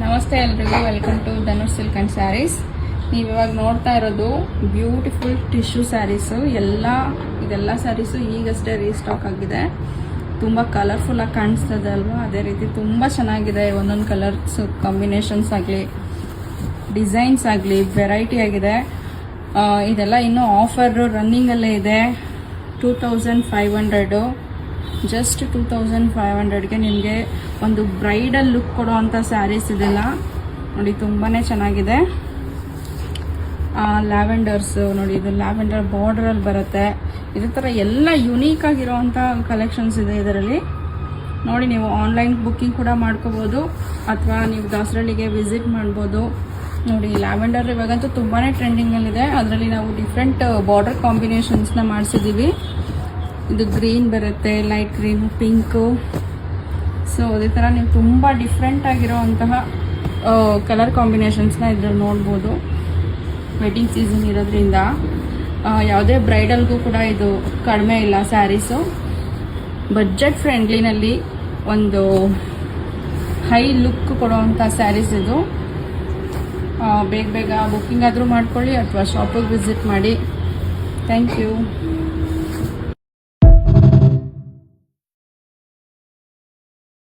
ನಮಸ್ತೆ ಎಲ್ರಿಗೂ, welcome to Dhanush silk and sarees. ನೀವು ಇವಾಗ ನೋಡ್ತಾ ಇರೋದು ಬ್ಯೂಟಿಫುಲ್ ಟಿಶ್ಯೂ ಸ್ಯಾರೀಸು. ಇದೆಲ್ಲ ಸ್ಯಾರೀಸು ಈಗಷ್ಟೇ ರೀಸ್ಟಾಕ್ ಆಗಿದೆ. ತುಂಬ ಕಲರ್ಫುಲ್ಲಾಗಿ ಕಾಣಿಸ್ತದೆ ಅಲ್ವಾ? ಅದೇ ರೀತಿ ತುಂಬ ಚೆನ್ನಾಗಿದೆ. ಒಂದೊಂದು ಕಲರ್ಸ್ ಕಾಂಬಿನೇಷನ್ಸ್ ಆಗಲಿ, ಡಿಸೈನ್ಸ್ ಆಗಲಿ, ವೆರೈಟಿ ಆಗಿದೆ. ಇದೆಲ್ಲ ಇನ್ನೂ ಆಫರ್ ರನ್ನಿಂಗಲ್ಲೇ ಇದೆ. 2500, ಜಸ್ಟ್ 2500ಗೆ ನಿಮಗೆ ಒಂದು ಬ್ರೈಡಲ್ ಲುಕ್ ಕೊಡುವಂಥ ಸ್ಯಾರೀಸ್ ಇದೆಲ್ಲ ನೋಡಿ. ತುಂಬಾ ಚೆನ್ನಾಗಿದೆ. ಲ್ಯಾವೆಂಡರ್ಸು ನೋಡಿ, ಇದು ಲ್ಯಾವೆಂಡರ್ ಬಾರ್ಡ್ರಲ್ಲಿ ಬರುತ್ತೆ. ಇದೇ ಥರ ಎಲ್ಲ ಯುನೀಕ್ ಆಗಿರೋವಂಥ ಕಲೆಕ್ಷನ್ಸ್ ಇದೆ ಇದರಲ್ಲಿ. ನೋಡಿ, ನೀವು ಆನ್ಲೈನ್ ಬುಕ್ಕಿಂಗ್ ಕೂಡ ಮಾಡ್ಕೋಬೋದು ಅಥವಾ ನೀವು ದಾಸರಳ್ಳಿಗೆ ವಿಸಿಟ್ ಮಾಡ್ಬೋದು. ನೋಡಿ, ಲ್ಯಾವೆಂಡರ್ ಇವಾಗಂತೂ ತುಂಬಾ ಟ್ರೆಂಡಿಂಗಲ್ಲಿದೆ. ಅದರಲ್ಲಿ ನಾವು ಡಿಫ್ರೆಂಟ್ ಬಾರ್ಡರ್ ಕಾಂಬಿನೇಷನ್ಸ್ನ ಮಾಡಿಸಿದ್ದೀವಿ. ಇದು ಗ್ರೀನ್ ಬರುತ್ತೆ, ಲೈಟ್ ಗ್ರೀನು, ಪಿಂಕು. ಸೊ ಅದೇ ಥರ ನೀವು ತುಂಬ ಡಿಫ್ರೆಂಟ್ ಆಗಿರೋವಂತಹ ಕಲರ್ ಕಾಂಬಿನೇಷನ್ಸ್ನ ಇದ್ರಲ್ಲಿ ನೋಡ್ಬೋದು. ವೆಡ್ಡಿಂಗ್ ಸೀಸನ್ ಇರೋದ್ರಿಂದ ಯಾವುದೇ ಬ್ರೈಡಲ್ಗೂ ಕೂಡ ಇದು ಕಡಿಮೆ ಇಲ್ಲ ಸ್ಯಾರೀಸು. ಬಡ್ಜೆಟ್ ಫ್ರೆಂಡ್ಲಿನಲ್ಲಿ ಒಂದು ಹೈ ಲುಕ್ ಕೊಡುವಂಥ ಸ್ಯಾರೀಸ್ ಇದು. ಬೇಗ ಬುಕ್ಕಿಂಗ್ ಆದರೂ ಮಾಡ್ಕೊಳ್ಳಿ ಅಥವಾ ಶಾಪಿಗೆ ವಿಸಿಟ್ ಮಾಡಿ. Thank you.